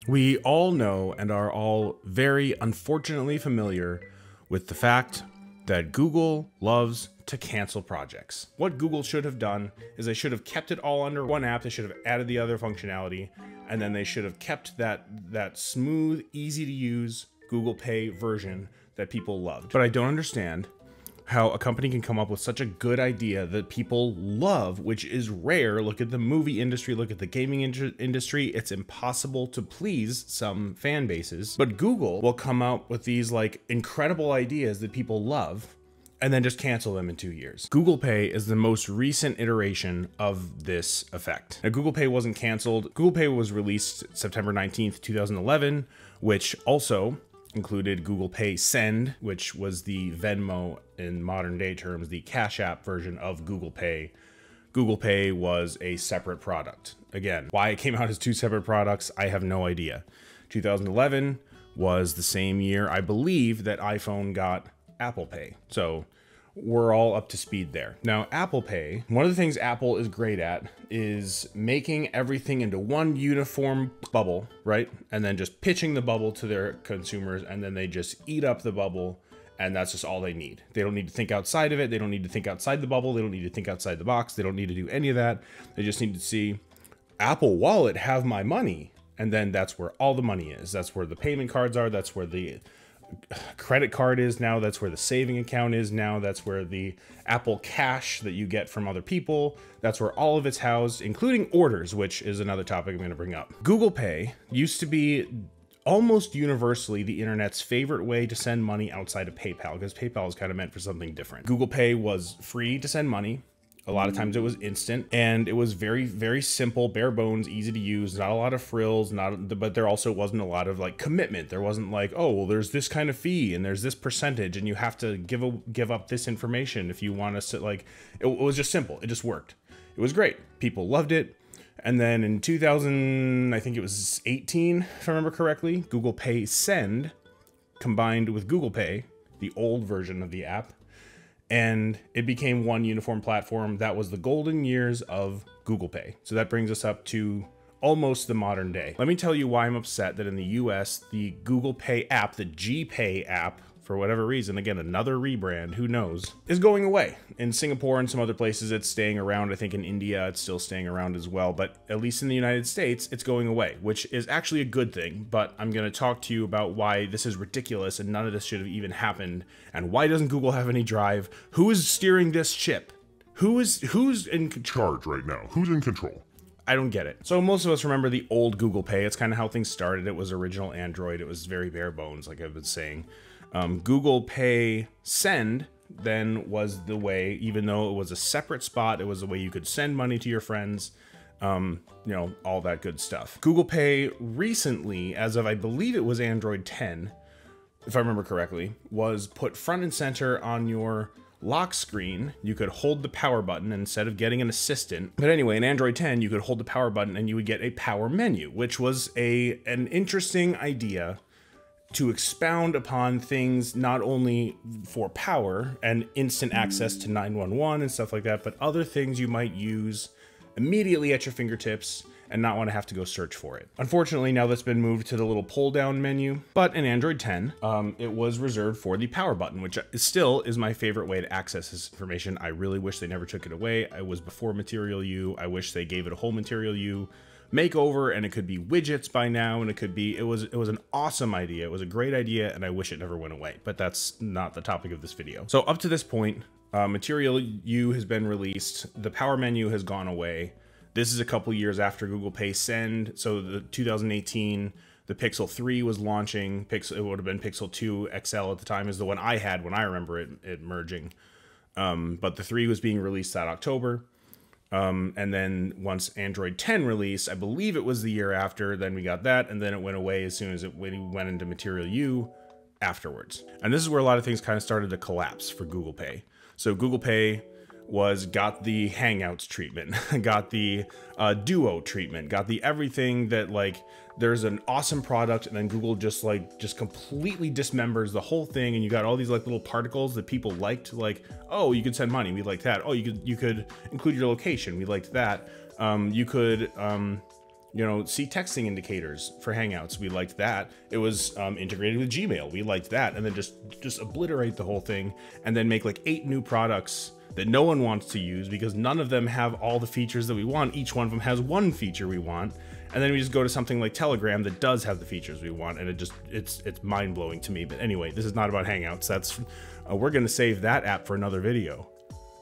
We all know and are all very unfortunately familiar with the fact that Google loves to cancel projects. What Google should have done is they should have kept it all under one app. They should have added the other functionality, and then they should have kept that smooth, easy to use Google Pay version that people loved. But I don't understand how a company can come up with such a good idea that people love, which is rare. Look at the movie industry, look at the gaming industry. It's impossible to please some fan bases, but Google will come out with these like incredible ideas that people love and then just cancel them in 2 years. Google Pay is the most recent iteration of this effect. Now, Google Pay wasn't canceled. Google Pay was released September 19th, 2011, which also included Google Pay Send, which was the Venmo in modern day terms, the Cash App version of Google Pay. Google Pay was a separate product. Again, why it came out as two separate products, I have no idea. 2011 was the same year, I believe, that iPhone got Apple Pay. So we're all up to speed there. Now, Apple Pay, one of the things Apple is great at is making everything into one uniform bubble, right? And then just pitching the bubble to their consumers, and then they just eat up the bubble, and that's just all they need. They don't need to think outside of it. They don't need to think outside the bubble. They don't need to think outside the box. They don't need to do any of that. They just need to see Apple Wallet have my money, and then that's where all the money is. That's where the payment cards are. That's where the credit card is now. That's where the saving account is now. That's where the Apple Cash that you get from other people, that's where all of it's housed, including orders, which is another topic I'm going to bring up. Google Pay used to be almost universally the internet's favorite way to send money outside of PayPal, because PayPal is kind of meant for something different. Google Pay was free to send money. A lot of times it was instant, and it was very, very simple, bare bones, easy to use, not a lot of frills, but there also wasn't a lot of like commitment. There wasn't like, oh, well, there's this kind of fee and there's this percentage and you have to give up this information if you want us to, like, it was just simple. It just worked. It was great. People loved it. And then in 2000, I think it was 18, if I remember correctly, Google Pay Send combined with Google Pay, the old version of the app, and it became one uniform platform. That was the golden years of Google Pay. So that brings us up to almost the modern day. Let me tell you why I'm upset that in the US, the Google Pay app, the GPay app, for whatever reason, again, another rebrand, who knows, is going away. In Singapore and some other places, it's staying around. I think in India, it's still staying around as well. But at least in the United States, it's going away, which is actually a good thing. But I'm going to talk to you about why this is ridiculous and none of this should have even happened. And why doesn't Google have any drive? Who is steering this ship? Who's in charge right now? Who's in control? I don't get it. So most of us remember the old Google Pay. It's kind of how things started. It was original Android. It was very bare bones, like I've been saying. Google Pay Send then was the way, even though it was a separate spot, it was the way you could send money to your friends, you know, all that good stuff. Google Pay recently, as of I believe it was Android 10, if I remember correctly, was put front and center on your lock screen. You could hold the power button instead of getting an assistant. But anyway, in Android 10, you could hold the power button and you would get a power menu, which was an interesting idea to expound upon things not only for power and instant access to 911 and stuff like that, but other things you might use immediately at your fingertips and not want to have to go search for it. Unfortunately, now that's been moved to the little pull down menu, but in Android 10, it was reserved for the power button, which still is my favorite way to access this information. I really wish they never took it away. It was before Material U. I wish they gave it a whole Material U makeover, and it could be widgets by now, and it was an awesome idea. It was a great idea, and I wish it never went away, but that's not the topic of this video. So up to this point, Material U has been released. The power menu has gone away. This is a couple years after Google Pay Send. So the 2018, the Pixel 3 was launching. It would have been Pixel 2 XL at the time, is the one I had when I remember it merging. But the 3 was being released that October. And then once Android 10 released, I believe it was the year after, then we got that, and then it went away as soon as it went into Material U afterwards. And this is where a lot of things kind of started to collapse for Google Pay. So Google Pay got the Hangouts treatment, got the Duo treatment, got the everything that, like, there's an awesome product and then Google just completely dismembers the whole thing, and you got all these like little particles that people liked, like, oh, you could send money, we like that. Oh, you could include your location, we liked that. You could see texting indicators for Hangouts. We liked that. It was integrated with Gmail. We liked that. And then just obliterate the whole thing and then make like 8 new products that no one wants to use because none of them have all the features that we want. Each one of them has one feature we want. And then we just go to something like Telegram that does have the features we want. And it's mind-blowing to me. But anyway, this is not about Hangouts. We're going to save that app for another video.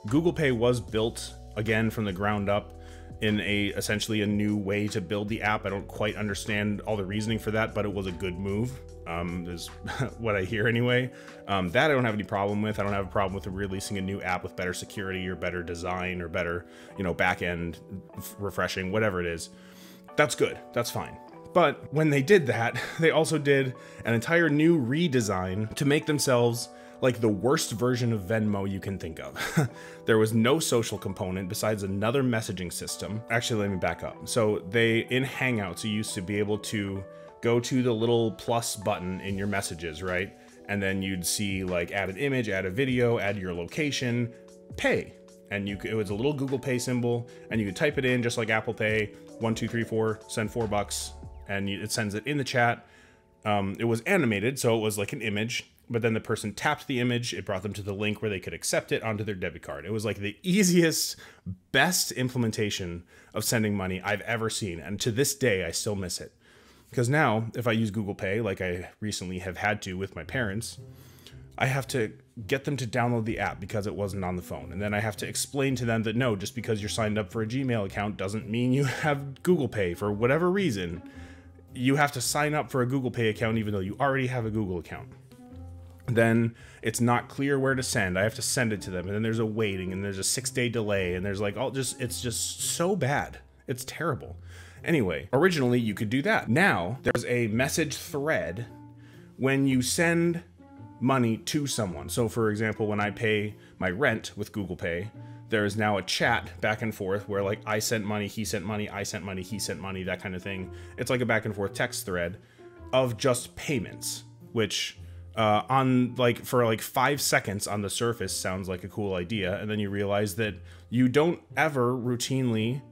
Google Pay was built again from the ground up in essentially a new way to build the app. I don't quite understand all the reasoning for that, but it was a good move. Is what I hear anyway. That I don't have any problem with. I don't have a problem with releasing a new app with better security or better design or better, back end refreshing, whatever it is. That's good. That's fine. But when they did that, they also did an entire new redesign to make themselves like the worst version of Venmo you can think of. There was no social component besides another messaging system. Actually, let me back up. So in Hangouts, you used to be able to go to the little plus button in your messages, right? And then you'd see like add an image, add a video, add your location, pay. And it was a little Google Pay symbol and you could type it in just like Apple Pay, 1, 2, 3, 4, send $4 and it sends it in the chat. It was animated, so it was like an image, but then the person tapped the image, it brought them to the link where they could accept it onto their debit card. It was like the easiest, best implementation of sending money I've ever seen. And to this day, I still miss it. Because now, if I use Google Pay, like I recently have had to with my parents, I have to get them to download the app because it wasn't on the phone. And then I have to explain to them that no, just because you're signed up for a Gmail account doesn't mean you have Google Pay for whatever reason. You have to sign up for a Google Pay account even though you already have a Google account. Then it's not clear where to send. I have to send it to them. And then there's a waiting and there's a 6-day delay. And there's like it's just so bad. It's terrible. Anyway, originally you could do that. Now there's a message thread when you send money to someone. So for example, when I pay my rent with Google Pay, there is now a chat back and forth where like I sent money, he sent money, I sent money, he sent money, that kind of thing. It's like a back and forth text thread of just payments, which for 5 seconds on the surface sounds like a cool idea. And then you realize that you don't ever routinely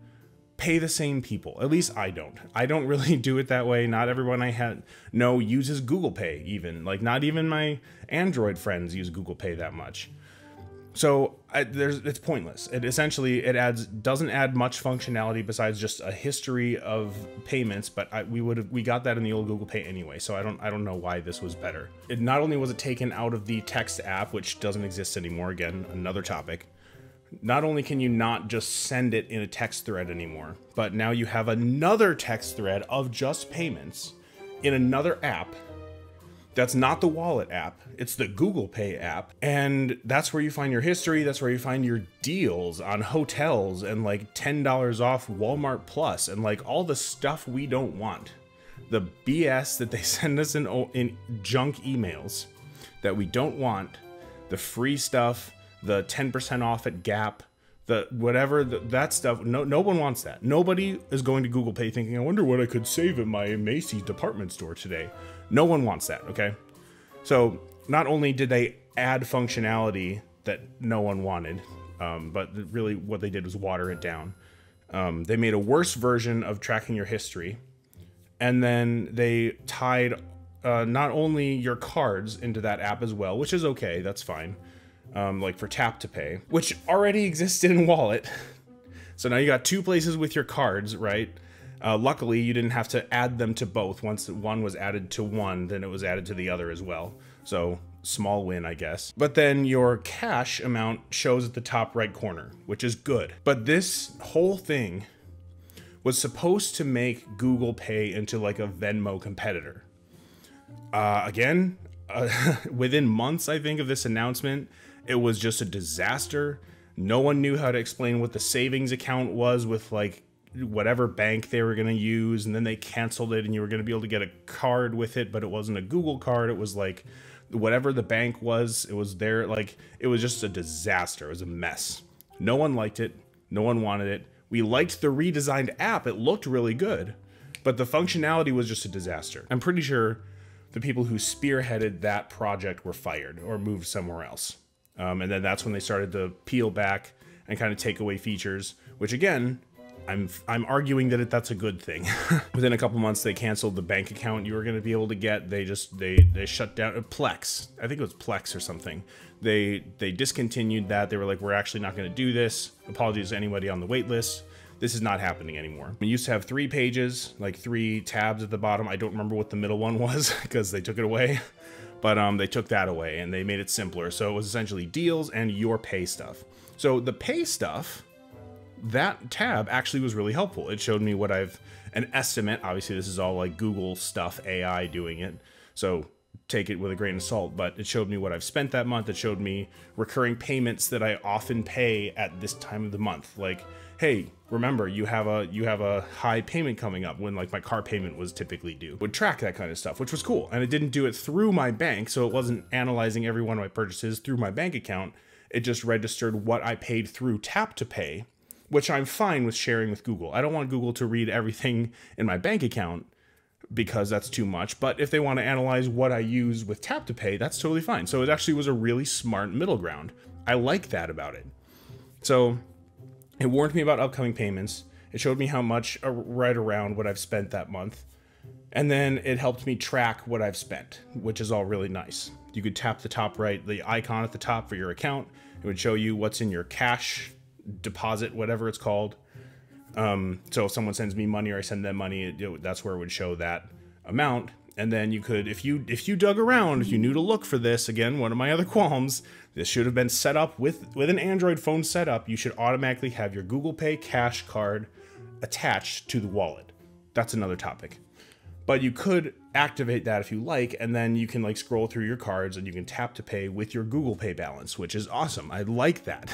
pay the same people. At least I don't. I don't really do it that way. Not everyone I know uses Google Pay even. Like not even my Android friends use Google Pay that much. So it's pointless. It essentially doesn't add much functionality besides just a history of payments. But we got that in the old Google Pay anyway. So I don't know why this was better. It not only was it taken out of the text app, which doesn't exist anymore. Again, another topic. Not only can you not just send it in a text thread anymore, but now you have another text thread of just payments in another app. That's not the wallet app. It's the Google Pay app. And that's where you find your history. That's where you find your deals on hotels and like $10 off Walmart Plus and like all the stuff we don't want. The BS that they send us in junk emails that we don't want. The free stuff, the 10% off at Gap, the whatever, that stuff. No one wants that. Nobody is going to Google Pay thinking, I wonder what I could save at my Macy's department store today. No one wants that, okay? So not only did they add functionality that no one wanted, but really what they did was water it down. They made a worse version of tracking your history, and then they tied not only your cards into that app as well, which is okay, that's fine. Like for tap to pay, which already existed in Wallet. So now you got 2 places with your cards, right? Luckily, you didn't have to add them to both. Once one was added to one, then it was added to the other as well. So small win, I guess. But then your cash amount shows at the top right corner, which is good. But this whole thing was supposed to make Google Pay into like a Venmo competitor. Again, within months, I think, of this announcement, it was just a disaster. No one knew how to explain what the savings account was with like whatever bank they were going to use, and then they canceled it and you were going to be able to get a card with it, but it wasn't a Google card. It was like whatever the bank was, it was there. Like it was just a disaster. It was a mess. No one liked it. No one wanted it. We liked the redesigned app. It looked really good, but the functionality was just a disaster. I'm pretty sure the people who spearheaded that project were fired or moved somewhere else. And then that's when they started to peel back and kind of take away features, which again, I'm arguing that that's a good thing. Within a couple months, they canceled the bank account you were going to be able to get. They shut down Plex. I think it was Plex or something. They discontinued that. They were like, we're actually not going to do this. Apologies to anybody on the wait list. This is not happening anymore. We used to have 3 pages, like 3 tabs at the bottom. I don't remember what the middle one was because they took it away. But they took that away and they made it simpler. So it was essentially deals and your pay stuff. So the pay stuff, that tab actually was really helpful. It showed me what an estimate. Obviously this is all like Google stuff, AI doing it. So take it with a grain of salt, but it showed me what I've spent that month. It showed me recurring payments that I often pay at this time of the month. Like, hey, remember you have a high payment coming up when like my car payment was typically due. Would track that kind of stuff, which was cool. And it didn't do it through my bank, so it wasn't analyzing every one of my purchases through my bank account. It just registered what I paid through Tap to Pay, which I'm fine with sharing with Google. I don't want Google to read everything in my bank account because that's too much. But if they want to analyze what I use with Tap to Pay, that's totally fine. So it actually was a really smart middle ground. I like that about it. So it warned me about upcoming payments. It showed me how much right around what I've spent that month. And then it helped me track what I've spent, which is all really nice. You could tap the top right, the icon at the top for your account. It would show you what's in your cash deposit, whatever it's called. So if someone sends me money or I send them money, that's where it would show that amount. And then you could, if you dug around, if you knew to look for this, again, one of my other qualms, this should have been set up with an Android phone setup. You should automatically have your Google Pay cash card attached to the wallet. That's another topic. But you could activate that if you like, and then you can like scroll through your cards and you can tap to pay with your Google Pay balance, which is awesome. I like that.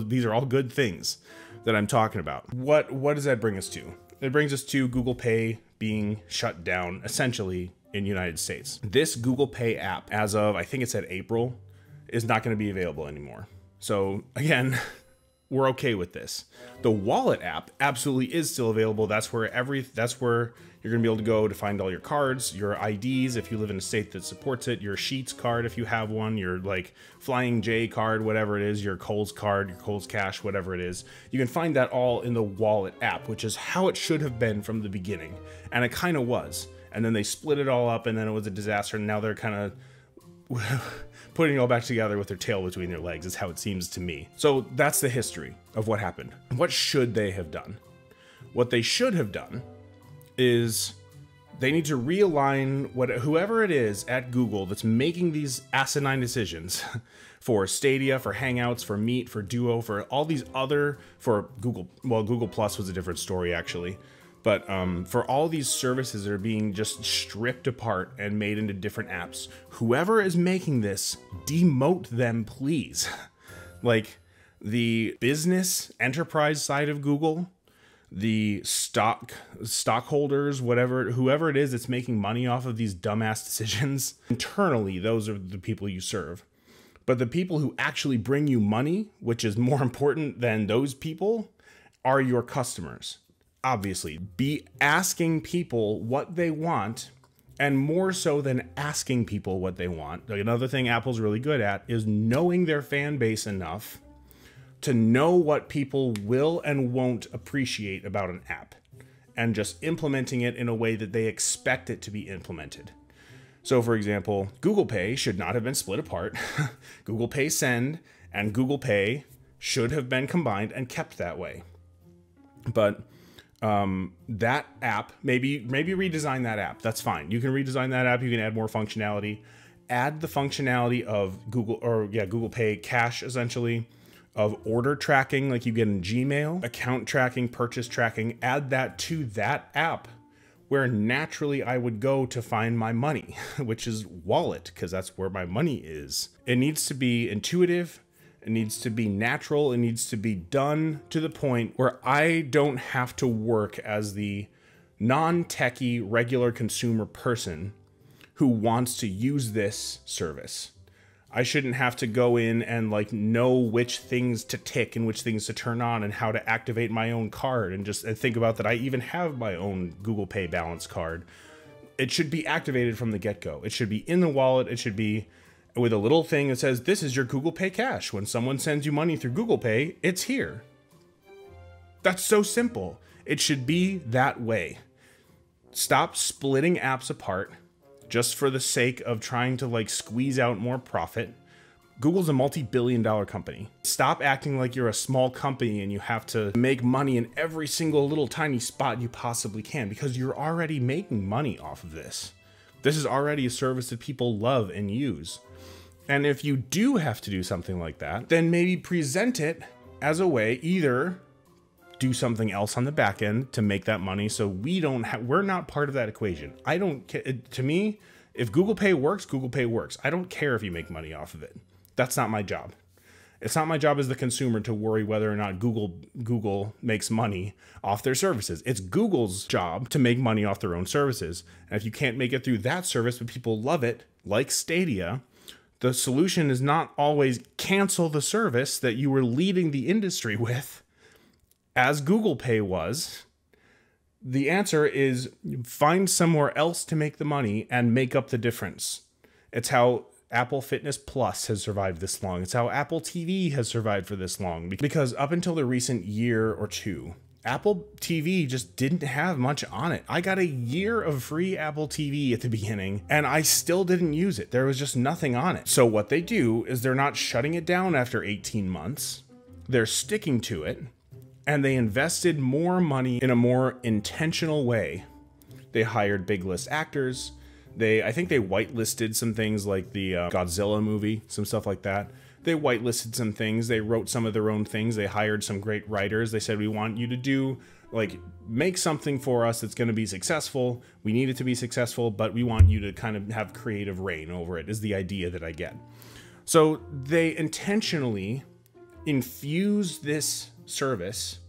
These are all good things that I'm talking about. What does that bring us to? It brings us to Google Pay being shut down essentially in the United States. This Google Pay app, as of I think it said April, is not going to be available anymore. So again, we're okay with this. The wallet app absolutely is still available. That's where you're gonna be able to go to find all your cards, your IDs if you live in a state that supports it, your Sheets card if you have one, your like Flying J card, whatever it is, your Kohl's card, your Kohl's Cash, whatever it is. You can find that all in the wallet app, which is how it should have been from the beginning. And it kind of was. And then they split it all up and then it was a disaster. And now they're kind of putting it all back together with their tail between their legs is how it seems to me. So that's the history of what happened. What should they have done? What they should have done is they need to realign whoever it is at Google that's making these asinine decisions for Stadia, for Hangouts, for Meet, for Duo, for all these other, for Google, well, Google Plus was a different story actually, but for all these services that are being just stripped apart and made into different apps, whoever is making this, demote them, please. Like the business enterprise side of Google, the stockholders, whoever it is that's making money off of these dumbass decisions, internally, those are the people you serve. But the people who actually bring you money, which is more important than those people, are your customers. Obviously, be asking people what they want, and more so than asking people what they want. Like another thing Apple's really good at is knowing their fan base enough to know what people will and won't appreciate about an app and just implementing it in a way that they expect it to be implemented. So for example, Google Pay should not have been split apart. Google Pay Send and Google Pay should have been combined and kept that way. But that app, maybe redesign that app. That's fine. You can redesign that app. You can add more functionality. Add the functionality of Google Pay Cash, essentially, of order tracking like you get in Gmail, account tracking, purchase tracking. Add that to that app where naturally I would go to find my money, which is Wallet, because that's where my money is. It needs to be intuitive. It needs to be natural. It needs to be done to the point where I don't have to work as the non-techie regular consumer person who wants to use this service. I shouldn't have to go in and like know which things to tick and which things to turn on and how to activate my own card and think about that I even have my own Google Pay balance card. It should be activated from the get-go. It should be in the wallet. It should be with a little thing that says, this is your Google Pay Cash. When someone sends you money through Google Pay, it's here. That's so simple. It should be that way. Stop splitting apps apart just for the sake of trying to like squeeze out more profit. Google's a multi-billion-dollar company. Stop acting like you're a small company and you have to make money in every single little tiny spot you possibly can, because you're already making money off of this. This is already a service that people love and use. And if you do have to do something like that, then maybe present it as a way, either do something else on the back end to make that money so we're not part of that equation. I don't care. To me, if Google Pay works, Google Pay works. I don't care if you make money off of it. That's not my job. It's not my job as the consumer to worry whether or not Google makes money off their services. It's Google's job to make money off their own services. And if you can't make it through that service, but people love it, like Stadia, the solution is not always cancel the service that you were leading the industry with, as Google Pay was. The answer is find somewhere else to make the money and make up the difference. It's how Apple Fitness Plus has survived this long. It's how Apple TV has survived for this long. Because up until the recent year or two, Apple TV just didn't have much on it. I got a year of free Apple TV at the beginning, and I still didn't use it. There was just nothing on it. So what they do is they're not shutting it down after 18 months. They're sticking to it, and they invested more money in a more intentional way. They hired big list actors. I think they whitelisted some things like the Godzilla movie, some stuff like that. They whitelisted some things. They wrote some of their own things. They hired some great writers. They said, we want you to make something for us that's going to be successful. We need it to be successful, but we want you to kind of have creative reign over it, is the idea that I get. So they intentionally infused this service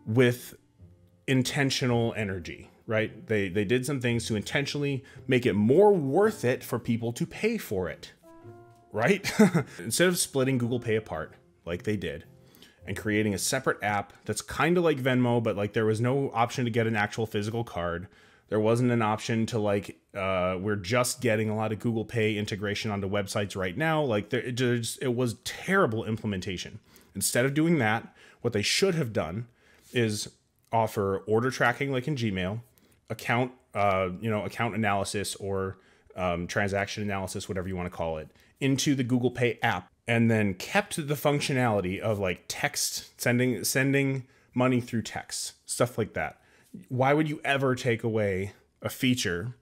with intentional energy. Right? They did some things to intentionally make it more worth it for people to pay for it, right? Instead of splitting Google Pay apart like they did and creating a separate app that's kind of like Venmo, but like there was no option to get an actual physical card. There wasn't an option to we're just getting a lot of Google Pay integration onto websites right now. Like it was terrible implementation. Instead of doing that, what they should have done is offer order tracking like in Gmail, account analysis or transaction analysis, whatever you want to call it, into the Google Pay app, and then kept the functionality of like text, sending money through text, stuff like that. Why would you ever take away a feature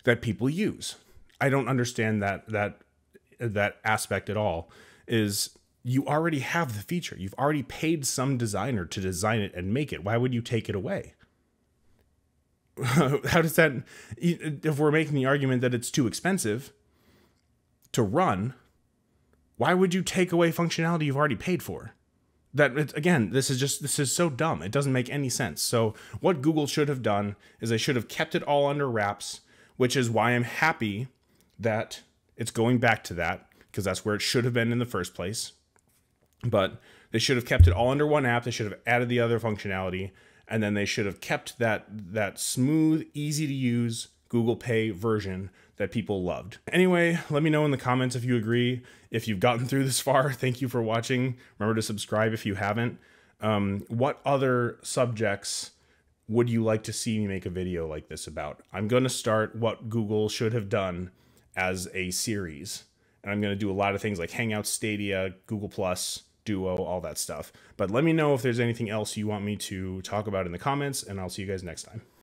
that people use? I don't understand that aspect at all. Is you already have the feature. You've already paid some designer to design it and make it. Why would you take it away? How does that, if we're making the argument that it's too expensive to run, why would you take away functionality you've already paid for? Again, this is so dumb. It doesn't make any sense. So what Google should have done is they should have kept it all under wraps, which is why I'm happy that it's going back to that, because that's where it should have been in the first place. But they should have kept it all under one app. They should have added the other functionality, and then they should have kept that smooth, easy to use Google Pay version that people loved. Anyway, let me know in the comments if you agree. If you've gotten through this far, thank you for watching. Remember to subscribe if you haven't. What other subjects would you like to see me make a video like this about? I'm going to start what Google should have done as a series. And I'm going to do a lot of things like Hangouts, Stadia, Google+, Duo, all that stuff. But let me know if there's anything else you want me to talk about in the comments, and I'll see you guys next time.